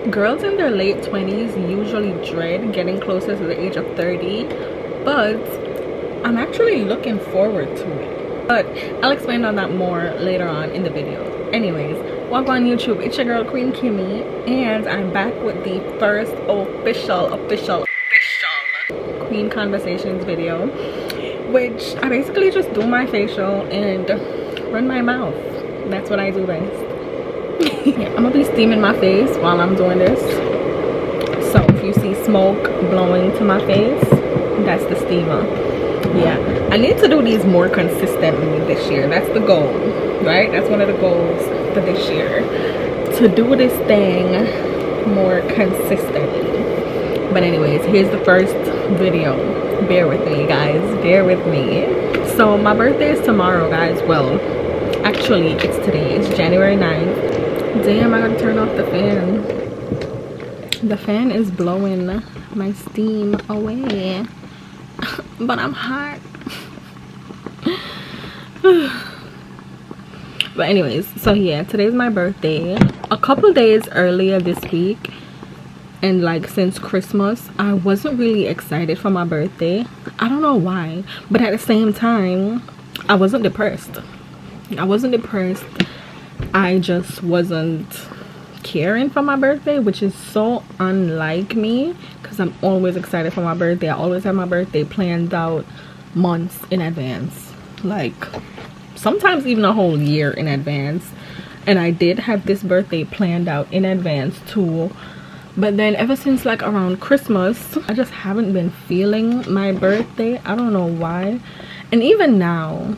Girls in their late 20s usually dread getting closer to the age of 30, but I'm actually looking forward to it. But I'll explain on that more later on in the video. Anyways, welcome on YouTube. It's your girl Queen Kimmy, and I'm back with the first official Kween Konversations video, which I basically just do my facial and run my mouth. That's what I do best. Yeah, I'm gonna be steaming my face while I'm doing this. So if you see smoke blowing to my face, that's the steamer. Yeah, I need to do these more consistently this year. That's the goal, right? That's one of the goals for this year, to do this thing more consistently. But anyways, here's the first video. Bear with me, guys, bear with me. So my birthday is tomorrow, guys. Well, actually it's today. It's January 9th. Damn, I gotta turn off the fan. The fan is blowing my steam away. But I'm hot. But anyways, so yeah, today's my birthday. A couple days earlier this week, and like since Christmas, I wasn't really excited for my birthday. I don't know why, but at the same time, I wasn't depressed. I just wasn't caring for my birthday, which is so unlike me, because I'm always excited for my birthday. I always have my birthday planned out months in advance, like sometimes even a whole year in advance. And I did have this birthday planned out in advance too, but then ever since like around Christmas, I just haven't been feeling my birthday. I don't know why. And even now,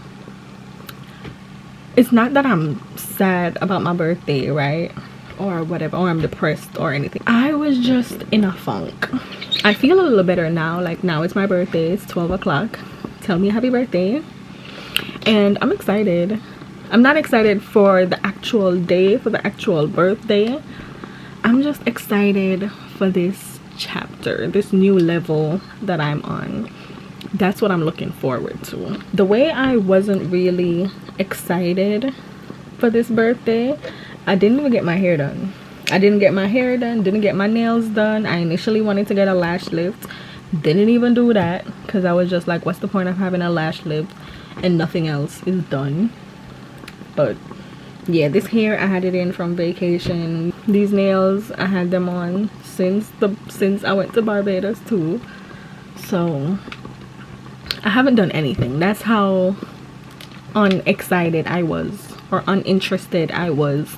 it's not that I'm sad about my birthday, right, or whatever, or I'm depressed or anything. I was just in a funk. I feel a little better now. Like now it's my birthday, it's 12 o'clock. Tell me happy birthday. And I'm excited. I'm not excited for the actual day, for the actual birthday. I'm just excited for this chapter, this new level that I'm on. That's what I'm looking forward to. The way I wasn't really excited for this birthday, I didn't even get my hair done. Didn't get my nails done. I initially wanted to get a lash lift, didn't even do that, because I was just like, what's the point of having a lash lift and nothing else is done? But yeah, this hair I had it in from vacation. These nails I had them on since I went to Barbados too. So I haven't done anything. That's how unexcited I was, or uninterested I was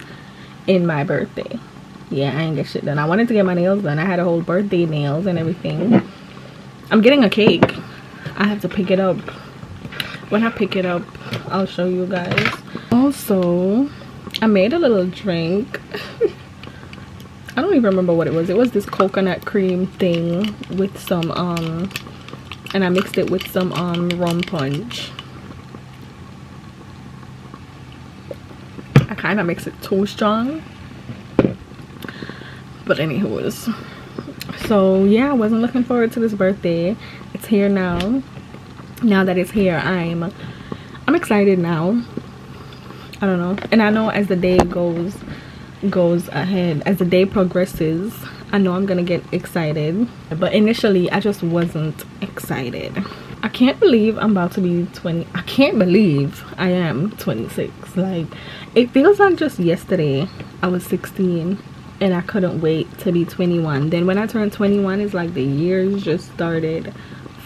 in my birthday. Yeah, I ain't get shit done. I wanted to get my nails done. I had a whole birthday nails and everything. I'm getting a cake. I have to pick it up. When I pick it up, I'll show you guys. Also, I made a little drink. I don't even remember what it was. It was this coconut cream thing with some and I mixed it with some rum punch. I kind of mix it too strong, but anyways, so yeah, I wasn't looking forward to this birthday. It's here now. Now that it's here, I'm excited now. I don't know, and I know as the day goes ahead, as the day progresses, I know I'm gonna get excited, but initially I just wasn't excited. I can't believe I'm about to be 20. I can't believe I am 26. Like, it feels like just yesterday I was 16 and I couldn't wait to be 21. Then when I turned 21, it's like the years just started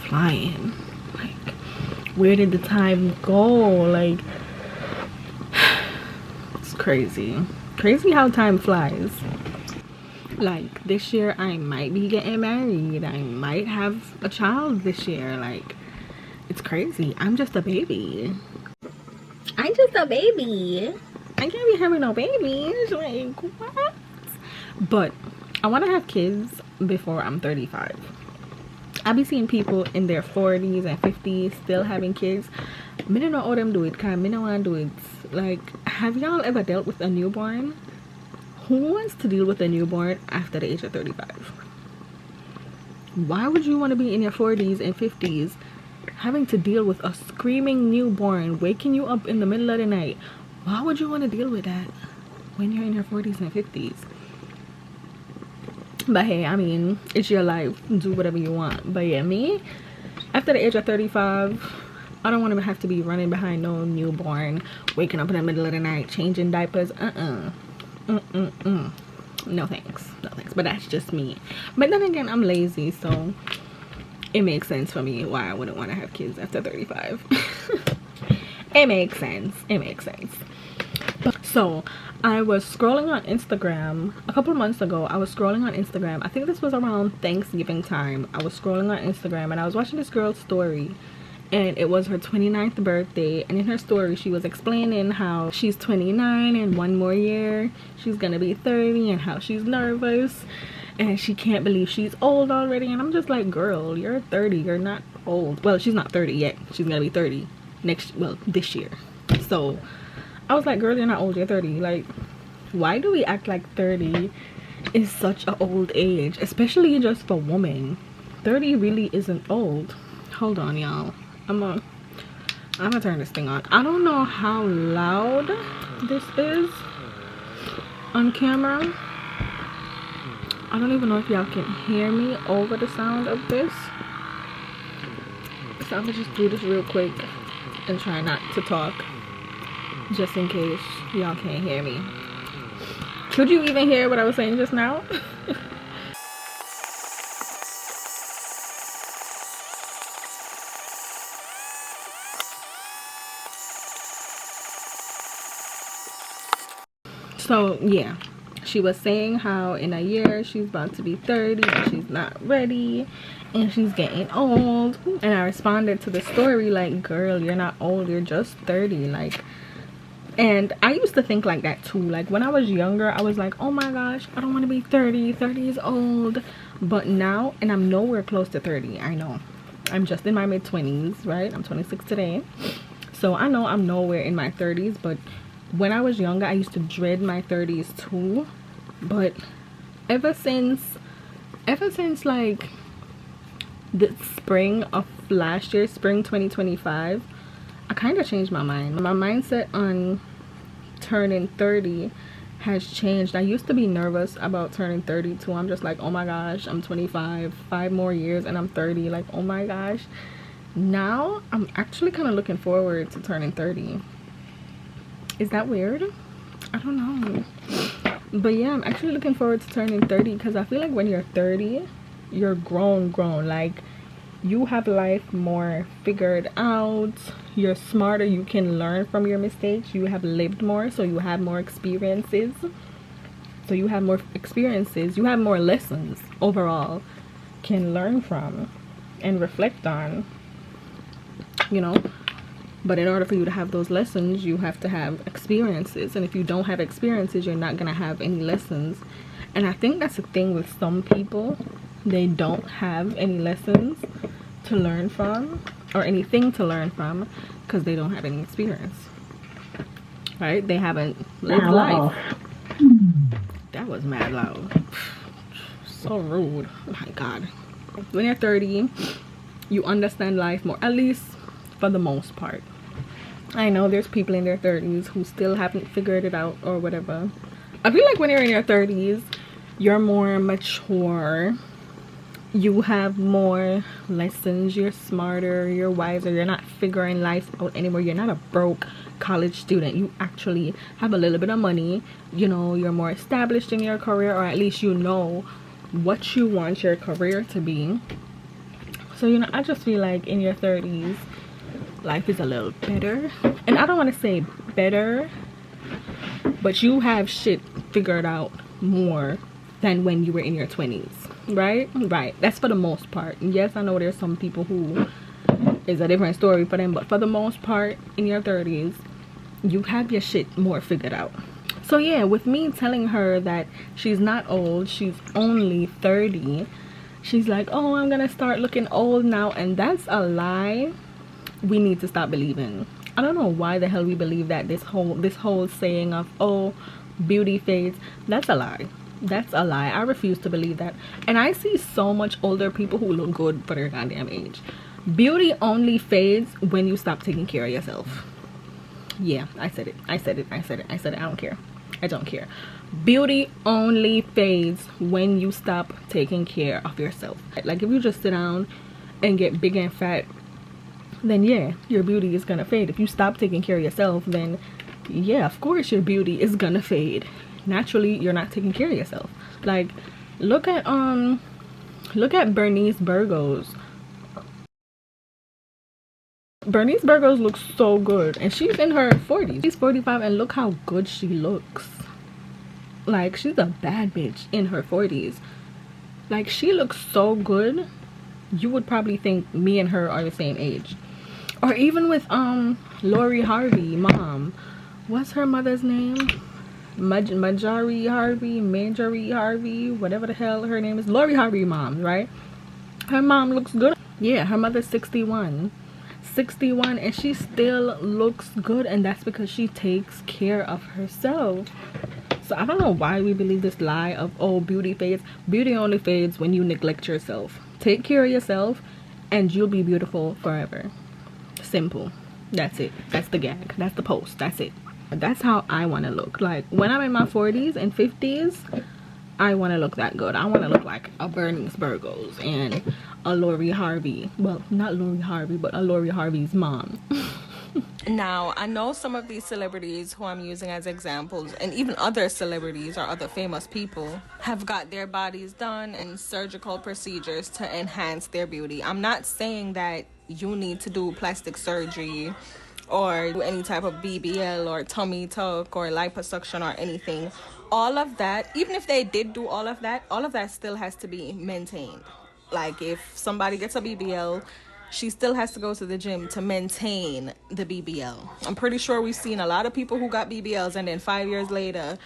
flying. Like, where did the time go? Like, it's crazy how time flies. Like, this year I might be getting married, I might have a child this year. Like, it's crazy. I'm just a baby. I can't be having no babies. Like, what? But I want to have kids before I'm 35. I be seeing people in their 40s and 50s still having kids. Me don't know how them do it, cause me don't want to do it. Like, have y'all ever dealt with a newborn? Who wants to deal with a newborn after the age of 35? Why would you want to be in your 40s and 50s having to deal with a screaming newborn waking you up in the middle of the night? Why would you want to deal with that when you're in your 40s and 50s? But hey, I mean, it's your life, do whatever you want. But yeah, me, after the age of 35, I don't want to have to be running behind no newborn, waking up in the middle of the night, changing diapers. No thanks, no thanks. But that's just me. But then again, I'm lazy, so it makes sense for me why I wouldn't want to have kids after 35. It makes sense, it makes sense. So I was scrolling on Instagram a couple of months ago. I was scrolling on Instagram, I think this was around Thanksgiving time. I was scrolling on Instagram and I was watching this girl's story, and it was her 29th birthday, and in her story she was explaining how she's 29 and one more year she's gonna be 30, and how she's nervous and she can't believe she's old already. And I'm just like, girl, you're 30, you're not old. Well, she's not 30 yet, she's gonna be 30 this year. So I was like, girl, you're not old, you're 30. Like, why do we act like 30 is such an old age, especially just for women? 30 really isn't old. Hold on, y'all. I'm gonna turn this thing on. I don't know how loud this is on camera. I don't even know if y'all can hear me over the sound of this. So I'm gonna just do this real quick and try not to talk, just in case y'all can't hear me. Could you even hear what I was saying just now? So yeah, she was saying how in a year she's about to be 30 and she's not ready and she's getting old. And I responded to the story like, girl, you're not old, you're just 30. Like, and I used to think like that too. Like when I was younger, I was like, oh my gosh, I don't want to be 30, 30 is old. But now, and I'm nowhere close to 30, I know, I'm just in my mid-20s, right? I'm 26 today, so I know I'm nowhere in my 30s. But when I was younger, I used to dread my 30s too. But ever since like the spring of last year, spring 2025, I kind of changed my mind. My mindset on turning 30 has changed. I used to be nervous about turning 32. I'm just like, oh my gosh, I'm 25, 5 more years and I'm 30. Like, oh my gosh. Now I'm actually kind of looking forward to turning 30. Is that weird? I don't know. But yeah, I'm actually looking forward to turning 30 because I feel like when you're 30, you're grown. Like, you have life more figured out, you're smarter, you can learn from your mistakes, you have lived more, so you have more experiences. You have more lessons overall, can learn from and reflect on, you know. But in order for you to have those lessons, you have to have experiences, and if you don't have experiences, you're not gonna have any lessons. And I think that's the thing with some people, they don't have any lessons to learn from or anything to learn from because they don't have any experience, right? They haven't lived life. That was mad loud. So rude. Oh my god. When you're 30, you understand life more, at least for the most part. I know there's people in their 30s who still haven't figured it out or whatever. I feel like when you're in your 30s, you're more mature, you have more lessons, you're smarter, you're wiser, you're not figuring life out anymore. You're not a broke college student. You actually have a little bit of money, you know, you're more established in your career, or at least you know what you want your career to be. So, you know, I just feel like in your 30s, life is a little better. And I don't want to say better, but you have shit figured out more than when you were in your 20s, right? That's for the most part. Yes, I know there's some people who is a different story for them, but for the most part, in your 30s, you have your shit more figured out. So yeah, with me telling her that she's not old, she's only 30, she's like, oh, I'm gonna start looking old now. And that's a lie we need to stop believing. I don't know why the hell we believe that, this whole saying of, oh, beauty fades. That's a lie. That's a lie. I refuse to believe that. And I see so much older people who look good for their goddamn age. Beauty only fades when you stop taking care of yourself. Yeah, I said it. I don't care. I don't care. Beauty only fades when you stop taking care of yourself. Like if you just sit down and get big and fat, then yeah, your beauty is gonna fade. If you stop taking care of yourself, then yeah, of course your beauty is gonna fade. Naturally, you're not taking care of yourself. Like look at Bernice Burgos. Bernice Burgos looks so good, and she's in her 40s. She's 45, and look how good she looks. Like she's a bad bitch in her 40s. Like she looks so good, you would probably think me and her are the same age. Or even with Lori Harvey mom, what's her mother's name? Marjorie Harvey, whatever the hell her name is. Lori Harvey mom, right? Her mom looks good. Yeah, her mother's 61, and she still looks good, and that's because she takes care of herself. So I don't know why we believe this lie of, oh, beauty fades. Beauty only fades when you neglect yourself. Take care of yourself and you'll be beautiful forever. Simple. That's it. That's the gag. That's the post. That's it. That's how I want to look. Like when I'm in my 40s and 50s, I want to look that good. I want to look like a Bernice Burgos and a Lori Harvey. Well, not Lori Harvey, but a Lori Harvey's mom. Now, I know some of these celebrities who I'm using as examples, and even other celebrities or other famous people, have got their bodies done and surgical procedures to enhance their beauty. I'm not saying that you need to do plastic surgery or do any type of BBL or tummy tuck or liposuction or anything. All of that, even if they did do all of that still has to be maintained. Like if somebody gets a BBL, she still has to go to the gym to maintain the BBL. I'm pretty sure we've seen a lot of people who got BBLs and then 5 years later,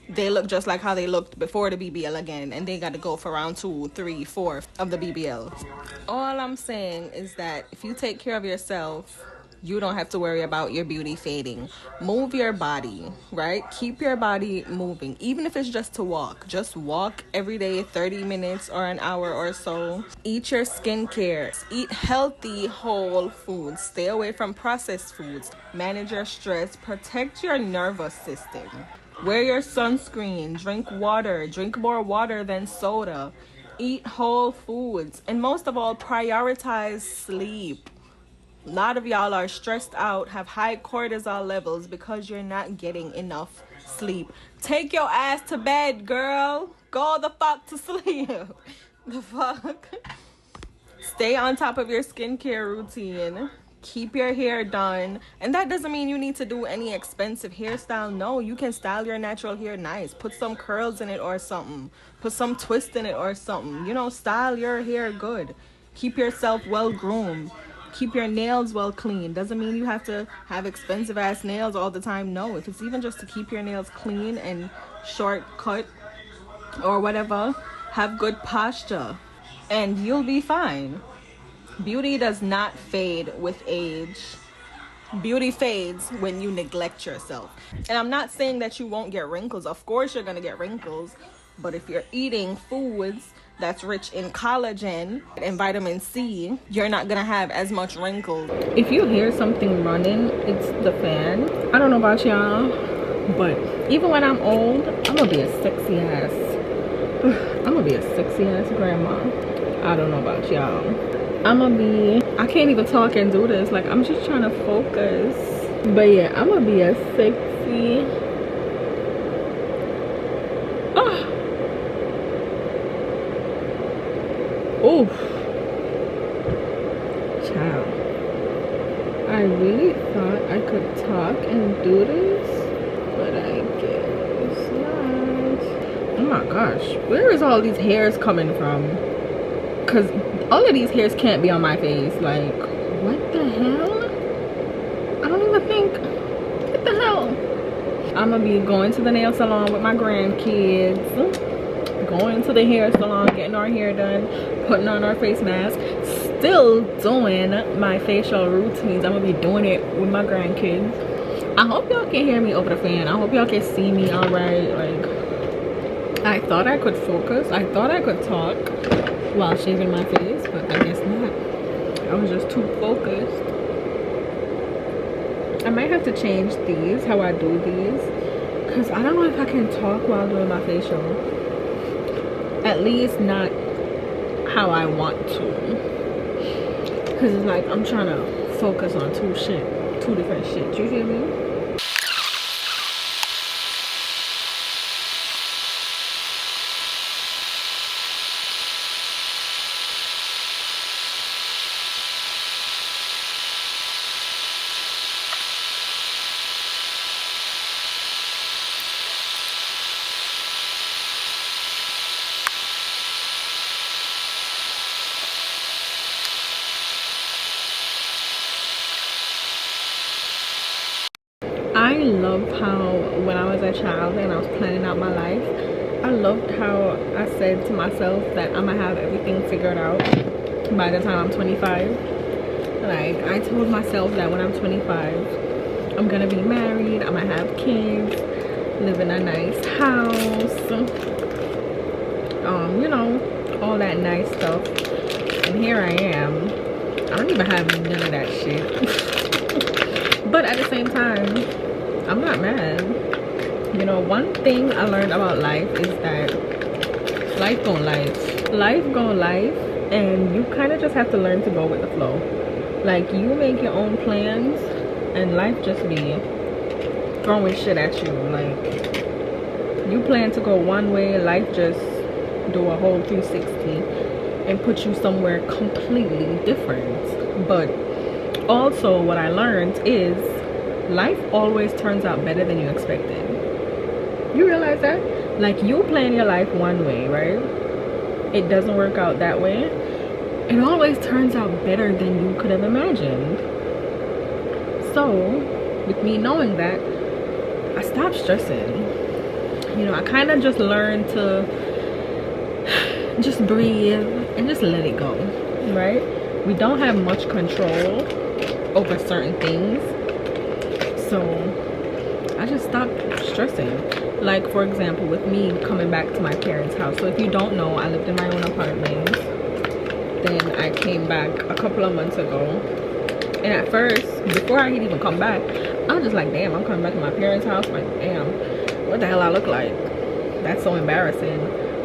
they look just like how they looked before the BBL again, and they got to go for round 2, 3, 4 of the BBL. All I'm saying is that if you take care of yourself, you don't have to worry about your beauty fading. Move your body, right? Keep your body moving. Even if it's just to walk. Just walk every day, 30 minutes or an hour or so. Eat your skincare. Eat healthy, whole foods. Stay away from processed foods. Manage your stress. Protect your nervous system. Wear your sunscreen. Drink water. Drink more water than soda. Eat whole foods. And most of all, prioritize sleep. A lot of y'all are stressed out, have high cortisol levels because you're not getting enough sleep. Take your ass to bed, girl. Go the fuck to sleep. The fuck? Stay on top of your skincare routine. Keep your hair done. And that doesn't mean you need to do any expensive hairstyle. No, you can style your natural hair nice. Put some curls in it or something. Put some twist in it or something. You know, style your hair good. Keep yourself well groomed. Keep your nails well clean. Doesn't mean you have to have expensive ass nails all the time. No, if it's even just to keep your nails clean and short cut or whatever, have good posture and you'll be fine. Beauty does not fade with age. Beauty fades when you neglect yourself. And I'm not saying that you won't get wrinkles. Of course you're gonna get wrinkles, but if you're eating foods that's rich in collagen and vitamin C, you're not gonna have as much wrinkles. If you hear something running, it's the fan. I don't know about y'all, but even when I'm old, I'm gonna be a sexy ass grandma. I don't know about y'all. I can't even talk and do this. Like, I'm just trying to focus. But yeah, I'm gonna be a sexy oof, child. I really thought I could talk and do this, but I guess not. Oh my gosh, where is all these hairs coming from? Because all of these hairs can't be on my face. Like, what the hell? I don't even think. What the hell? I'm gonna be going to the nail salon with my grandkids, going to the hair salon, getting our hair done, putting on our face mask, still doing my facial routines. I'm gonna be doing it with my grandkids. I hope y'all can hear me over the fan. I hope y'all can see me all right. Like, I thought I could focus. I thought I could talk while shaving my face, but I guess not. I was just too focused. I might have to change these, how I do these, because I don't know if I can talk while doing my facial. At least not how I want to. Because it's like I'm trying to focus on two different shit. You feel me? I loved how when I was a child and I was planning out my life, I loved how I said to myself that I'm gonna have everything figured out by the time I'm 25. Like, I told myself that when I'm 25, I'm gonna be married, I'm gonna have kids, live in a nice house, you know, all that nice stuff. And here I am. I don't even have none of that shit. But at the same time, I'm not mad. You know, one thing I learned about life is that life gon' life, and you kind of just have to learn to go with the flow. Like, you make your own plans and life just be throwing shit at you. Like, you plan to go one way, life just do a whole 360 and put you somewhere completely different. But also what I learned is life always turns out better than you expected. You realize that? Like, you plan your life one way, right? It doesn't work out that way. It always turns out better than you could have imagined. So with me knowing that, I stopped stressing. You know, I kind of just learned to just breathe and just let it go, right? We don't have much control over certain things, so I just stopped stressing. Like, for example, with me coming back to my parents' house. So if you don't know, I lived in my own apartment, then I came back a couple of months ago, and at first, before I had even come back, I was just like, damn, I'm coming back to my parents' house. Like, damn, what the hell I look like? That's so embarrassing.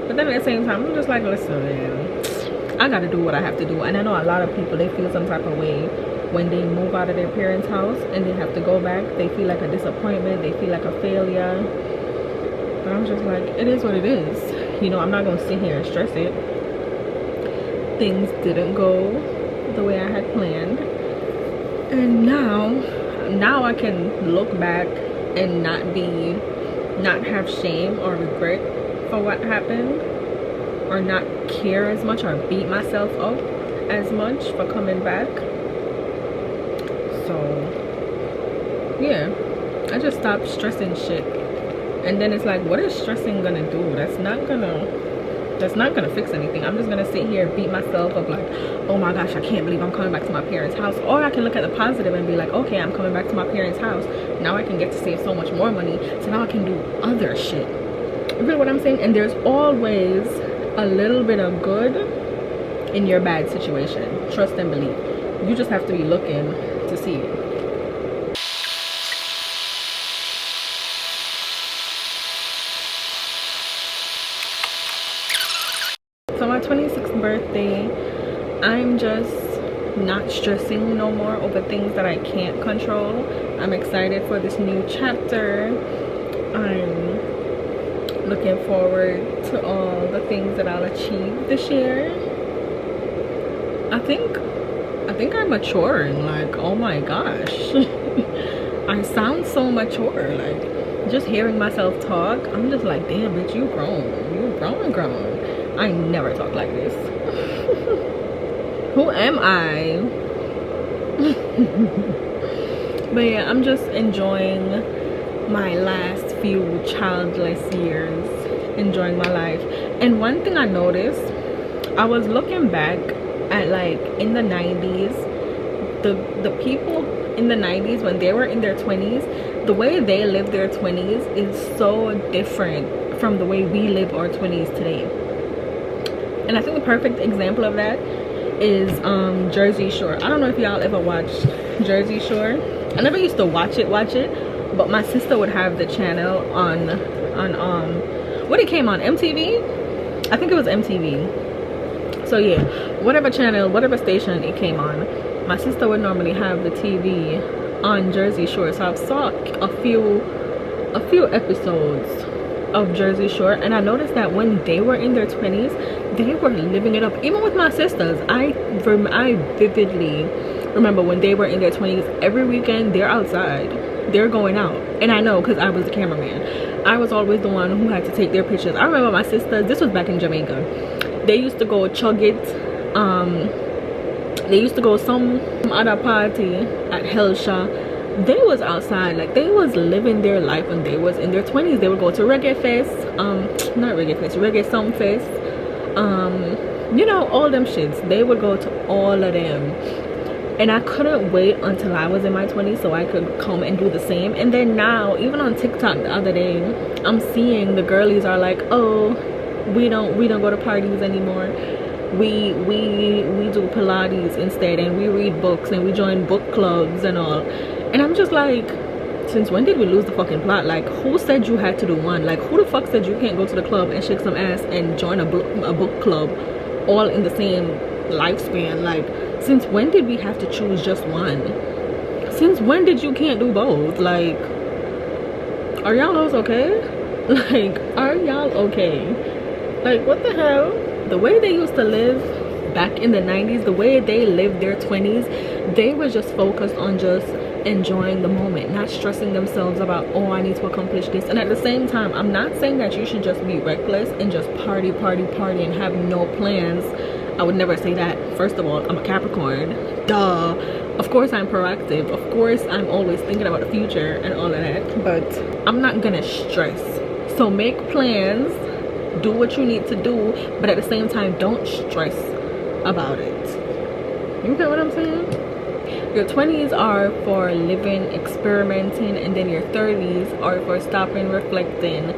But then at the same time, I'm just like, listen, man, I gotta do what I have to do. And I know a lot of people, they feel some type of way when they move out of their parents' house and they have to go back. They feel like a disappointment, they feel like a failure. But I'm just like, it is what it is. You know, I'm not gonna sit here and stress it. Things didn't go the way I had planned, and now I can look back and not have shame or regret for what happened, or not care as much or beat myself up as much for coming back. So yeah, I just stopped stressing shit. And then it's like, what is stressing gonna do? That's not gonna fix anything. I'm just gonna sit here and beat myself up like, oh my gosh, I can't believe I'm coming back to my parents' house. Or I can look at the positive and be like, okay, I'm coming back to my parents' house. Now I can get to save so much more money, so now I can do other shit. You feel what I'm saying? And there's always a little bit of good in your bad situation. Trust and believe. You just have to be looking to see it. So my 26th birthday, I'm just not stressing no more over things that I can't control. I'm excited for this new chapter. I'm looking forward to all the things that I'll achieve this year. I think I'm maturing. Like, oh my gosh. I sound so mature. Like, just hearing myself talk, I'm just like, damn bitch, you grown. I never talk like this. Who am I? But yeah, I'm just enjoying my last few childless years, enjoying my life. And one thing I noticed, I was looking back at, like, in the 90s, the people in the 90s, when they were in their 20s, the way they lived their 20s is so different from the way we live our 20s today. And I think the perfect example of that is Jersey Shore. I don't know if y'all ever watched Jersey Shore. I never used to watch it, but my sister would have the channel on what it came on, MTV. I think it was MTV. So yeah, whatever channel, whatever station it came on, my sister would normally have the TV on Jersey Shore. So I've saw a few episodes of Jersey Shore, and I noticed that when they were in their 20s, they were living it up. Even with my sisters, I vividly remember when they were in their 20s, every weekend they're outside, they're going out. And I know because I was the cameraman, I was always the one who had to take their pictures. I remember my sisters, this was back in Jamaica, they used to go chug it, they used to go some other party at Hellshaw. They was outside, like they was living their life when they was in their 20s. They would go to Reggae Fest, not Reggae Fest, Reggae Song Fest, you know, all them shits. They would go to all of them, and I couldn't wait until I was in my 20s so I could come and do the same. And then now, even on TikTok the other day, I'm seeing the girlies are like, oh, we don't go to parties anymore, we do Pilates instead, and we read books, and we join book clubs and all. And I'm just like, since when did we lose the fucking plot? Like, who said you had to do one? Like, who the fuck said you can't go to the club and shake some ass and join a book club all in the same lifespan? Like, since when did we have to choose just one? Since when did you can't do both? Like, are y'all okay? Like, are y'all okay? Like, what the hell? The way they used to live back in the 90s, the way they lived their 20s, they were just focused on just enjoying the moment, not stressing themselves about, oh, I need to accomplish this. And at the same time, I'm not saying that you should just be reckless and just party and have no plans. I would never say that. First of all, I'm a Capricorn, duh. Of course I'm proactive, of course I'm always thinking about the future and all of that, but I'm not gonna stress. So make plans, do what you need to do, but at the same time, don't stress about it. You get what I'm saying? Your 20s are for living, experimenting, and then your 30s are for stopping, reflecting,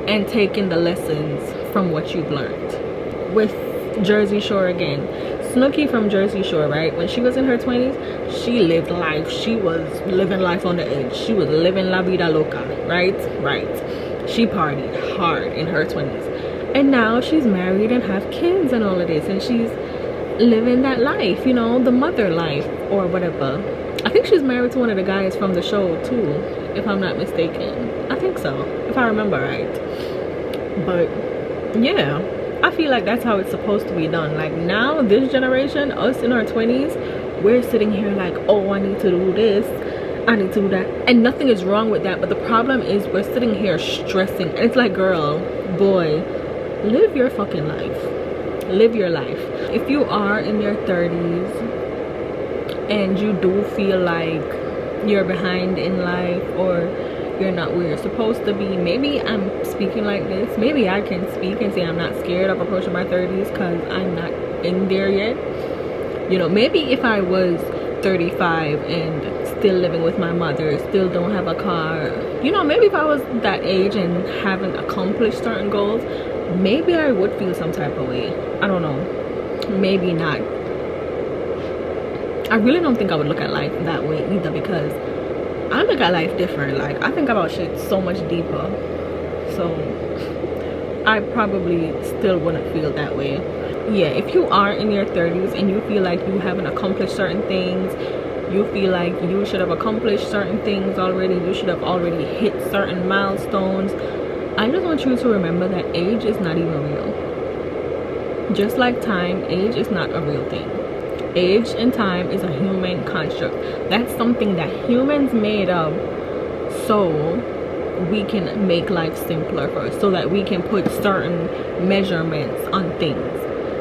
and taking the lessons from what you've learned. With Jersey Shore again, Snooki from Jersey Shore, right? When she was in her 20s, she lived life. She was living life on the edge. She was living la vida loca, right? She partied hard in her 20s. And now she's married and have kids and all of this, and she's living that life, you know, the mother life or whatever. I think she's married to one of the guys from the show too, if I'm not mistaken. I think so, if I remember right. But yeah, I feel like that's how it's supposed to be done. Like, now this generation, us in our 20s, we're sitting here like, oh, I need to do this, I need to do that, and nothing is wrong with that. But the problem is we're sitting here stressing, and it's like, girl, boy, live your fucking life. Live your life. If you are in your 30s and you do feel like you're behind in life, or you're not where you're supposed to be, maybe I'm speaking like this, maybe I can speak and say I'm not scared of approaching my 30s because I'm not in there yet. You know, maybe if I was 35 and still living with my mother, still don't have a car, you know, maybe if I was that age and haven't accomplished certain goals, maybe I would feel some type of way. I don't know, maybe not. I really don't think I would look at life that way either, because I look at life different. Like, I think about shit so much deeper, so I probably still wouldn't feel that way. Yeah, if you are in your 30s and you feel like you haven't accomplished certain things, you feel like you should have accomplished certain things already, you should have already hit certain milestones, I just want you to remember that age is not even real. Just like time, age is not a real thing. Age and time is a human construct. That's something that humans made up so we can make life simpler for us, so that we can put certain measurements on things.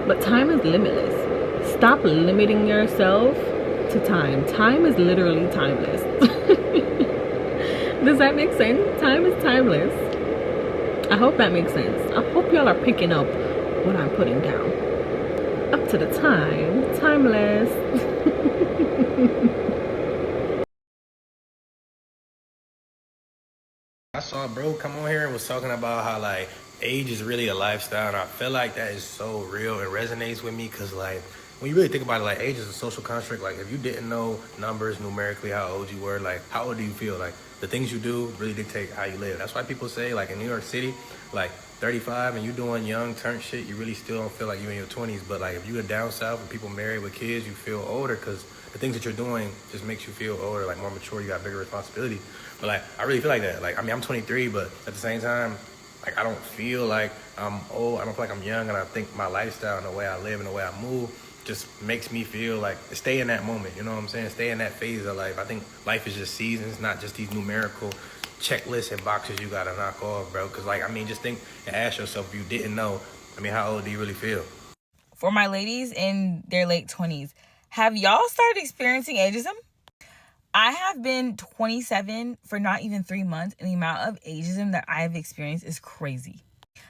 But time is limitless. Stop limiting yourself to time. Time is literally timeless. Does that make sense? Time is timeless. I hope that makes sense. I hope y'all are picking up what I'm putting down. Up to the time, timeless. I saw bro come on here and was talking about how like age is really a lifestyle, and I feel like that is so real. It resonates with me because like when you really think about it, like age is a social construct. Like if you didn't know numbers numerically how old you were, like how old do you feel? Like the things you do really dictate how you live. That's why people say, like in New York City, like 35 and you doing young turn shit, you really still don't feel like you in your 20s. But like if you're down south and people married with kids, you feel older because the things that you're doing just makes you feel older, like more mature. You got bigger responsibility. But like I really feel like that. Like I mean, I'm 23, but at the same time, like I don't feel like I'm old. I don't feel like I'm young, and I think my lifestyle and the way I live and the way I move just makes me feel like stay in that moment. You know what I'm saying? Stay in that phase of life. I think life is just seasons, not just these numerical checklists and boxes you gotta knock off, bro. Cause like I mean, just think and ask yourself if you didn't know. I mean, how old do you really feel? For my ladies in their late 20s, have y'all started experiencing ageism? I have been 27 for not even 3 months, and the amount of ageism that I have experienced is crazy.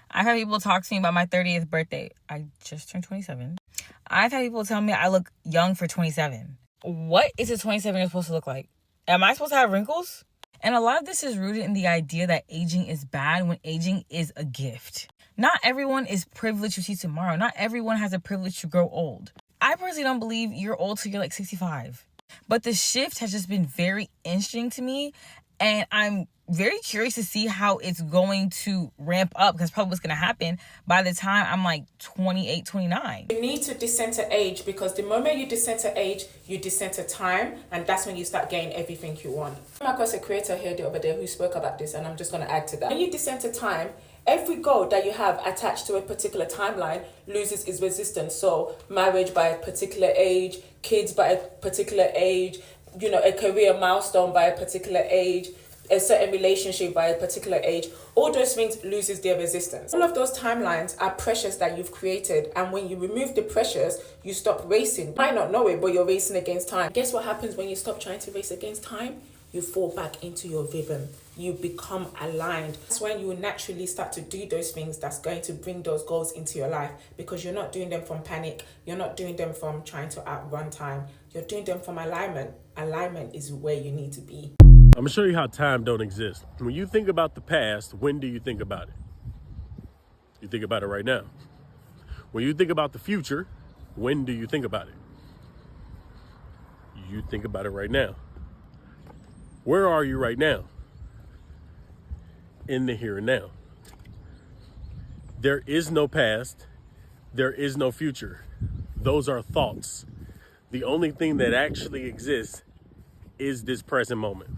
I've had people talk to me about my 30th birthday. I just turned 27. I've had people tell me I look young for 27. What is a 27-year supposed to look like? Am I supposed to have wrinkles? And a lot of this is rooted in the idea that aging is bad when aging is a gift. Not everyone is privileged to see tomorrow. Not everyone has a privilege to grow old. I personally don't believe you're old till you're like 65. But the shift has just been very interesting to me, and I'm very curious to see how it's going to ramp up, because probably what's going to happen by the time I'm like 28, 29. You need to decenter age, because the moment you decenter age, you decenter time, and that's when you start getting everything you want. I came across a creator here the other day who spoke about this, and I'm just going to add to that. When you decenter time, every goal that you have attached to a particular timeline loses its resistance. So marriage by a particular age, kids by a particular age, you know, a career milestone by a particular age, a certain relationship by a particular age, all those things loses their resistance. All of those timelines are pressures that you've created, and when you remove the pressures, you stop racing. You might not know it, but you're racing against time. Guess what happens when you stop trying to race against time? You fall back into your rhythm. You become aligned. That's when you naturally start to do those things that's going to bring those goals into your life, because you're not doing them from panic. You're not doing them from trying to outrun time. You're doing them from alignment. Alignment is where you need to be. I'm gonna show you how time don't exist. When you think about the past, when do you think about it? You think about it right now. When you think about the future, when do you think about it? You think about it right now. Where are you right now? In the here and now. There is no past. There is no future. Those are thoughts. The only thing that actually exists is this present moment.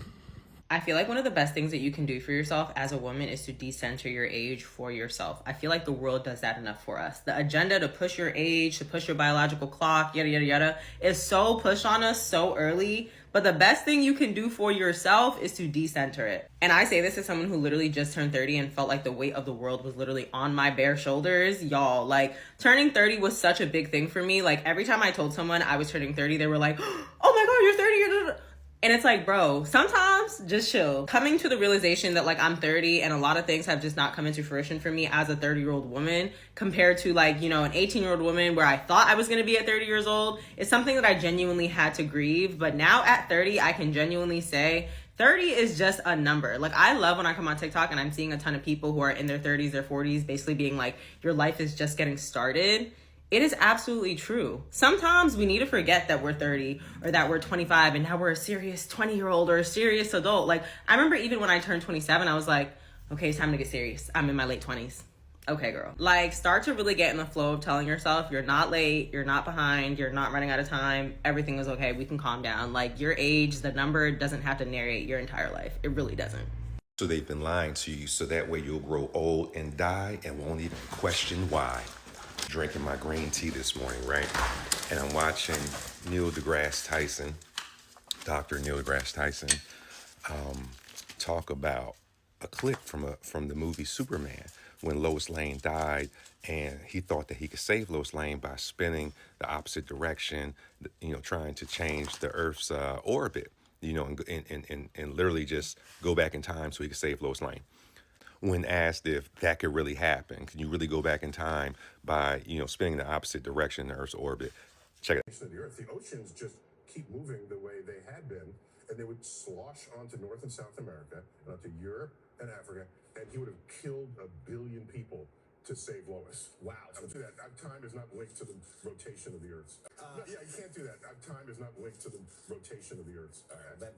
I feel like one of the best things that you can do for yourself as a woman is to decenter your age for yourself. I feel like the world does that enough for us. The agenda to push your age, to push your biological clock, yada, yada, yada, is so pushed on us so early. But the best thing you can do for yourself is to decenter it. And I say this as someone who literally just turned 30 and felt like the weight of the world was literally on my bare shoulders. Y'all, like, turning 30 was such a big thing for me. Like, every time I told someone I was turning 30, they were like, oh my God, you're 30, you're... And it's like, bro, sometimes just chill. Coming to the realization that like I'm 30 and a lot of things have just not come into fruition for me as a 30-year-old woman compared to like, you know, an 18-year-old woman where I thought I was going to be at 30 years old is something that I genuinely had to grieve. But now at 30, I can genuinely say 30 is just a number. Like, I love when I come on TikTok and I'm seeing a ton of people who are in their 30s, their 40s, basically being like, your life is just getting started. It is absolutely true. Sometimes we need to forget that we're 30 or that we're 25 and now we're a serious 20-year-old or a serious adult. Like, I remember even when I turned 27, I was like, okay, it's time to get serious. I'm in my late 20s. Okay, girl. Like, start to really get in the flow of telling yourself you're not late, you're not behind, you're not running out of time. Everything is okay. We can calm down. Like, your age, the number doesn't have to narrate your entire life. It really doesn't. So they've been lying to you so that way you'll grow old and die and won't even question why. Drinking my green tea this morning, right? And I'm watching Neil deGrasse Tyson, Dr. Neil deGrasse Tyson, talk about a clip from the movie Superman when Lois Lane died, and he thought that he could save Lois Lane by spinning the opposite direction, you know, trying to change the Earth's orbit, you know, and literally just go back in time so he could save Lois Lane. When asked if that could really happen, can you really go back in time by, you know, spinning the opposite direction in the Earth's orbit? Check it. The Earth, the oceans just keep moving the way they had been, and they would slosh onto North and South America, and onto Europe and Africa, and he would have killed 1 billion people to save Lois. Wow. Don't do that. Time is not linked to the rotation of the Earth. No, yeah, you can't do that. Time is not linked to the rotation of the Earth.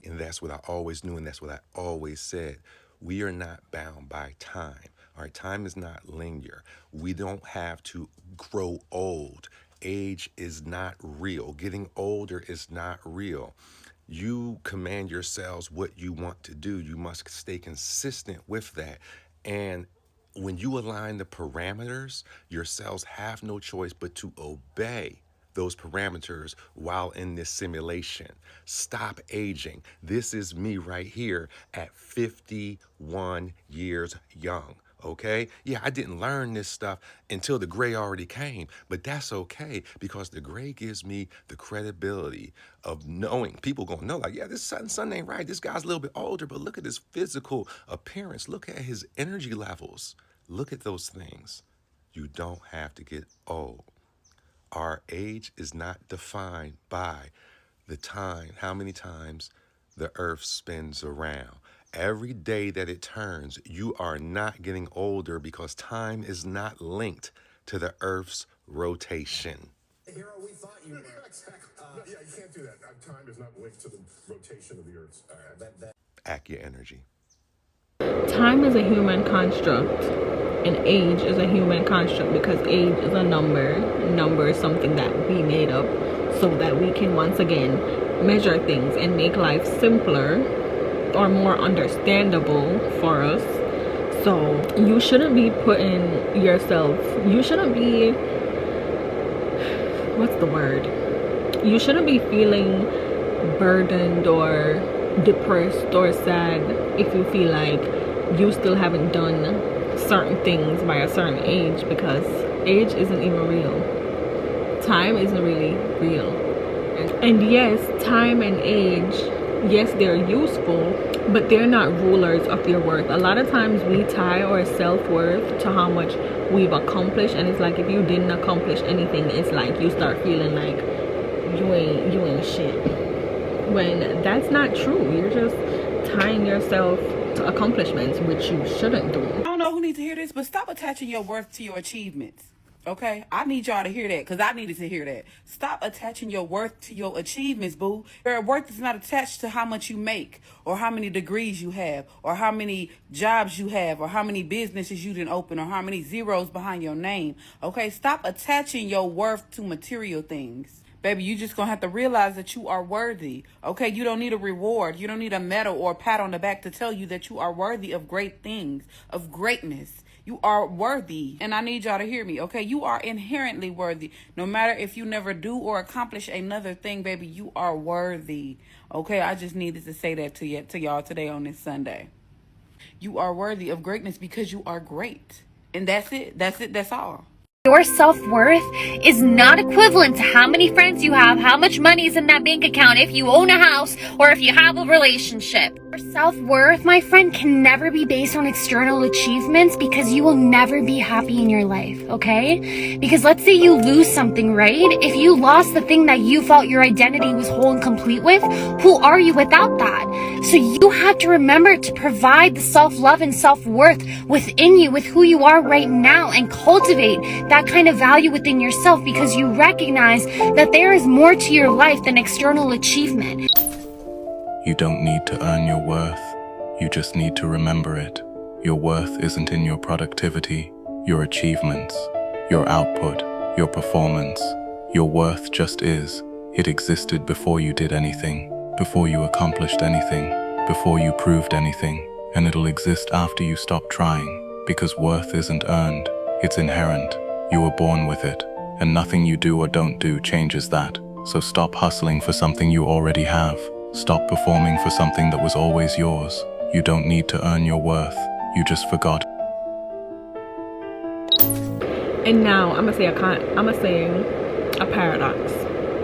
And that's what I always knew, and that's what I always said. We are not bound by time. Our time is not linear. We don't have to grow old. Age is not real. Getting older is not real. You command your cells what you want to do. You must stay consistent with that. And when you align the parameters, your cells have no choice but to obey those parameters while in this simulation. Stop aging. This is me right here at 51 years young. Okay? Yeah, I didn't learn this stuff until the gray already came, but that's okay because the gray gives me the credibility of knowing. People gonna know, like, yeah, this son ain't right. This guy's a little bit older, but look at his physical appearance. Look at his energy levels. Look at those things. You don't have to get old. Our age is not defined by the time, how many times the earth spins around. Every day that it turns, you are not getting older because time is not linked to the earth's rotation. The hero we thought you were. Exactly. No, yeah, you can't do that. Time is not linked to the rotation of the Earth. Act your energy. Time is a human construct, and age is a human construct because age is a number. Number is something that we made up so that we can once again measure things and make life simpler or more understandable for us. So you shouldn't be putting yourself, you shouldn't be, what's the word? You shouldn't be feeling burdened or depressed or sad if you feel like you still haven't done certain things by a certain age, because age isn't even real. Time isn't really real. And yes, time and age, yes, they're useful, but they're not rulers of your worth. A lot of times we tie our self-worth to how much we've accomplished, and it's like if you didn't accomplish anything, it's like you start feeling like you ain't shit, when that's not true. You're just tying yourself to accomplishments, which you shouldn't do. I don't know who needs to hear this, but stop attaching your worth to your achievements. Okay? I need y'all to hear that because I needed to hear that. Stop attaching your worth to your achievements, boo. Your worth is not attached to how much you make or how many degrees you have or how many jobs you have or how many businesses you didn't open or how many zeros behind your name. Okay? Stop attaching your worth to material things. Baby, you just gonna have to realize that you are worthy. Okay, you don't need a reward. You don't need a medal or a pat on the back to tell you that you are worthy of great things, of greatness. You are worthy. And I need y'all to hear me, okay? You are inherently worthy. No matter if you never do or accomplish another thing, baby, you are worthy. Okay, I just needed to say that to y'all today on this Sunday. You are worthy of greatness because you are great. And that's it. That's all. Your self-worth is not equivalent to how many friends you have, how much money is in that bank account, if you own a house, or if you have a relationship. Your self-worth, my friend, can never be based on external achievements because you will never be happy in your life, okay? Because let's say you lose something, right? If you lost the thing that you felt your identity was whole and complete with, who are you without that? So you have to remember to provide the self-love and self-worth within you with who you are right now and cultivate that kind of value within yourself because you recognize that there is more to your life than external achievement. You don't need to earn your worth. You just need to remember it. Your worth isn't in your productivity, your achievements, your output, your performance. Your worth just is. It existed before you did anything, before you accomplished anything, before you proved anything, and it'll exist after you stop trying, because worth isn't earned, it's inherent. You were born with it, and nothing you do or don't do changes that. So stop hustling for something you already have. Stop performing for something that was always yours. You don't need to earn your worth. You just forgot. And now I'm gonna say a paradox,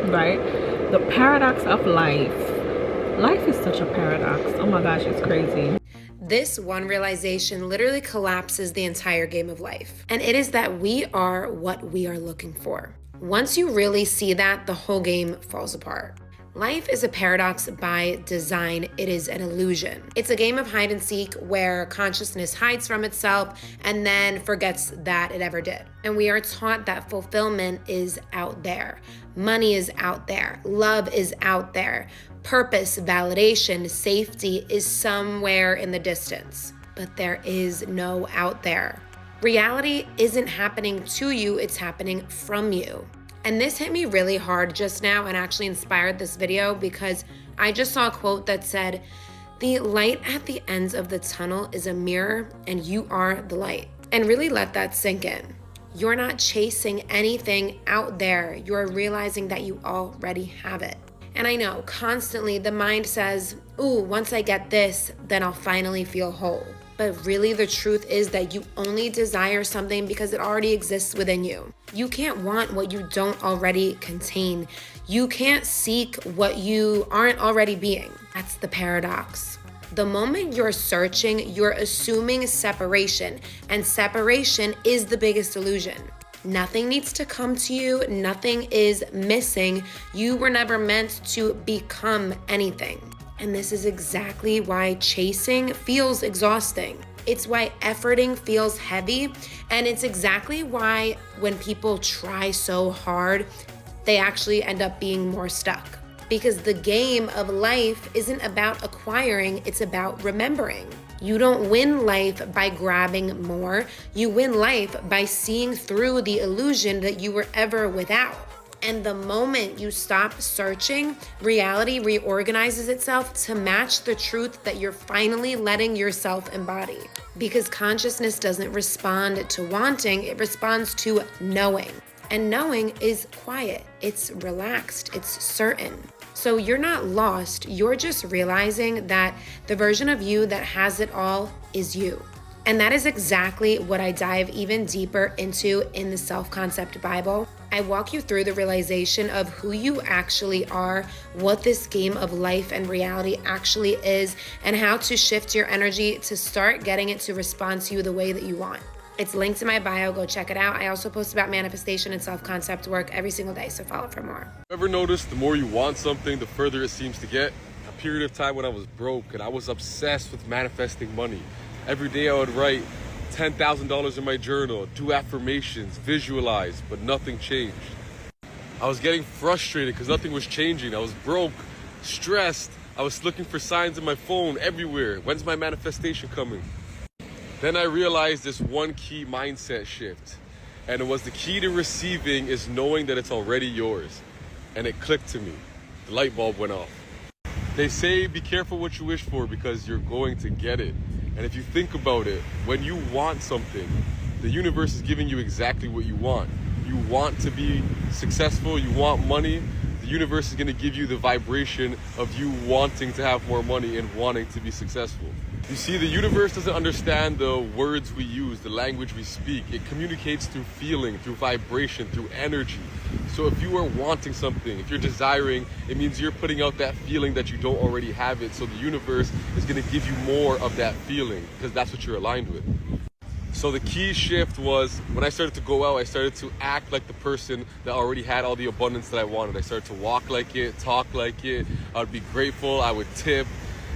right? The paradox of life. Life is such a paradox. Oh my gosh, it's crazy. This one realization literally collapses the entire game of life. And it is that we are what we are looking for. Once you really see that, the whole game falls apart. Life is a paradox by design. It is an illusion. It's a game of hide and seek where consciousness hides from itself and then forgets that it ever did. And we are taught that fulfillment is out there. Money is out there. Love is out there. Purpose, validation, safety is somewhere in the distance. But there is no out there. Reality isn't happening to you, it's happening from you. And this hit me really hard just now and actually inspired this video because I just saw a quote that said, "The light at the ends of the tunnel is a mirror and you are the light." And really let that sink in. You're not chasing anything out there. You're realizing that you already have it. And I know constantly the mind says, "Ooh, once I get this, then I'll finally feel whole." But really the truth is that you only desire something because it already exists within you. You can't want what you don't already contain. You can't seek what you aren't already being. That's the paradox. The moment you're searching, you're assuming separation, and separation is the biggest illusion. Nothing needs to come to you. Nothing is missing. You were never meant to become anything. And this is exactly why chasing feels exhausting. It's why efforting feels heavy. And it's exactly why when people try so hard, they actually end up being more stuck. Because the game of life isn't about acquiring, it's about remembering. You don't win life by grabbing more. You win life by seeing through the illusion that you were ever without. And the moment you stop searching, reality reorganizes itself to match the truth that you're finally letting yourself embody. Because consciousness doesn't respond to wanting, it responds to knowing. And knowing is quiet, it's relaxed, it's certain. So you're not lost, you're just realizing that the version of you that has it all is you. And that is exactly what I dive even deeper into in the Self-Concept Bible. I walk you through the realization of who you actually are, what this game of life and reality actually is, and how to shift your energy to start getting it to respond to you the way that you want. It's linked in my bio, go check it out. I also post about manifestation and self-concept work every single day, so follow for more. Ever noticed the more you want something, the further it seems to get? A period of time when I was broke and I was obsessed with manifesting money. Every day I would write $10,000 in my journal, do affirmations, visualize, but nothing changed. I was getting frustrated because nothing was changing. I was broke, stressed. I was looking for signs in my phone everywhere. When's my manifestation coming? Then I realized this one key mindset shift. And it was the key to receiving is knowing that it's already yours. And it clicked to me. The light bulb went off. They say be careful what you wish for because you're going to get it. And if you think about it, when you want something, the universe is giving you exactly what you want. You want to be successful, you want money, the universe is going to give you the vibration of you wanting to have more money and wanting to be successful. You see, the universe doesn't understand the words we use, the language we speak. It communicates through feeling, through vibration, through energy. So if you are wanting something, if you're desiring, it means you're putting out that feeling that you don't already have it. So the universe is going to give you more of that feeling because that's what you're aligned with. So the key shift was when I started to go out, I started to act like the person that already had all the abundance that I wanted. I started to walk like it, talk like it. I would be grateful, I would tip.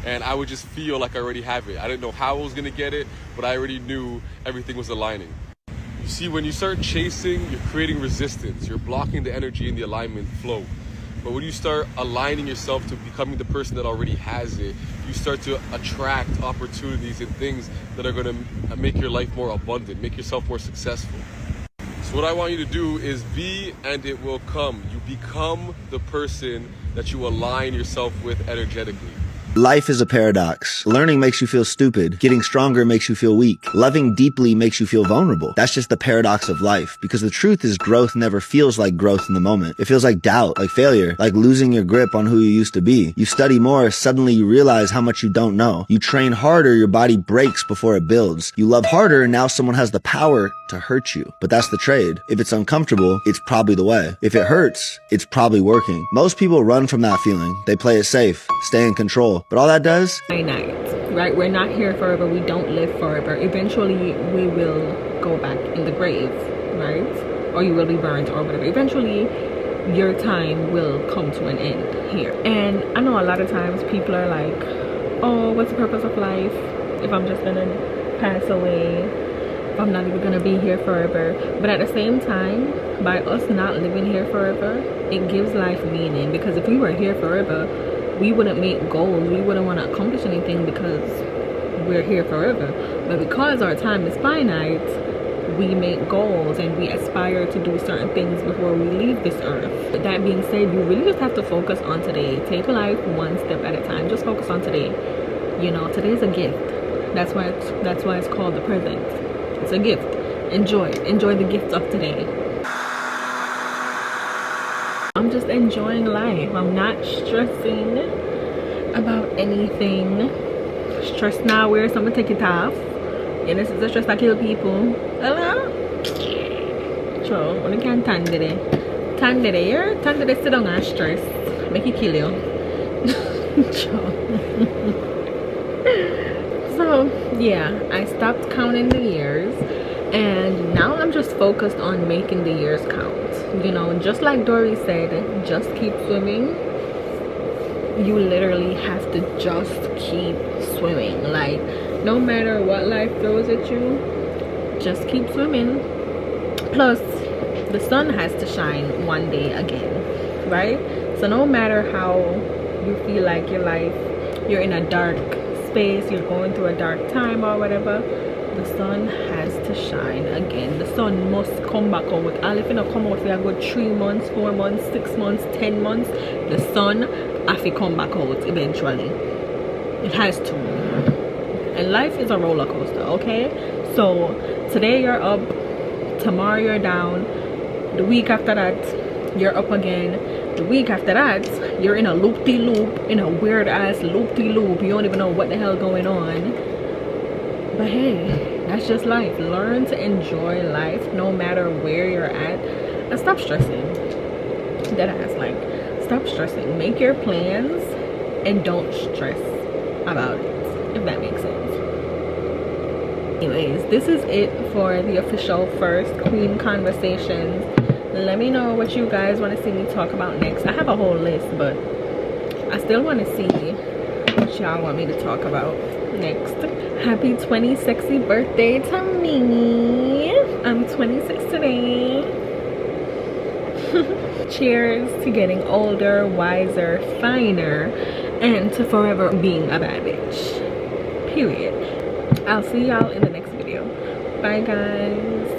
And I would just feel like I already have it. I didn't know how I was gonna get it, but I already knew everything was aligning. You see, when you start chasing, you're creating resistance. You're blocking the energy and the alignment flow. But when you start aligning yourself to becoming the person that already has it, you start to attract opportunities and things that are gonna make your life more abundant, make yourself more successful. So what I want you to do is be and it will come. You become the person that you align yourself with energetically. Life is a paradox. Learning makes you feel stupid. Getting stronger makes you feel weak. Loving deeply makes you feel vulnerable. That's just the paradox of life. Because the truth is growth never feels like growth in the moment. It feels like doubt, like failure, like losing your grip on who you used to be. You study more, suddenly you realize how much you don't know. You train harder, your body breaks before it builds. You love harder, and now someone has the power to hurt you. But that's the trade. If it's uncomfortable, it's probably the way. If it hurts, it's probably working. Most people run from that feeling. They play it safe, stay in control. But all that does, right? We're not here forever. We don't live forever. Eventually, we will go back in the grave, right? Or you will be burned or whatever. Eventually, your time will come to an end here. And I know a lot of times people are like, oh, what's the purpose of life if I'm just gonna pass away, if I'm not even gonna be here forever? But at the same time, by us not living here forever, it gives life meaning, because if we were here forever, we wouldn't make goals, we wouldn't want to accomplish anything because we're here forever. But because our time is finite, we make goals and we aspire to do certain things before we leave this earth. But that being said, you really just have to focus on today. Take life one step at a time. Just focus on today. You know, today's a gift. That's why it's called the present. It's a gift. Enjoy it. Enjoy the gift of today. I'm just enjoying life. I'm not stressing about anything. Stress now, where someone take it off. Yeah, this is the stress that kill people. Hello? So, when you can't stand it, you're stand it, sit down and stress. Make it kill you. So, yeah, I stopped counting the years, and now I'm just focused on making the years count. You know, just like Dory said, just keep swimming. You literally have to just keep swimming. Like, no matter what life throws at you, just keep swimming. Plus, the sun has to shine one day again, right? So no matter how you feel like your life, you're in a dark space, you're going through a dark time or whatever, the sun has to shine again. The sun must come back out. And if it not come out for a good 3 months, 4 months, 6 months, 10 months, the sun has to come back out eventually. It has to. And life is a roller coaster, okay? So today you're up, tomorrow you're down, the week after that you're up again, the week after that you're in a loop-de-loop, in a weird ass loop-de-loop. You don't even know what the hell going on. But hey, that's just life. Learn to enjoy life no matter where you're at, and stop stressing. Deadass, like, stop stressing. Make your plans and don't stress about it, if that makes sense. Anyways, this is it for the official first Kween Konversations. Let me know what you guys want to see me talk about next. I have a whole list, but I still want to see what y'all want me to talk about next. Happy 20 sexy birthday to me. I'm 26 today. Cheers to getting older, wiser, finer, and to forever being a bad bitch. Period. I'll see y'all in the next video. Bye guys.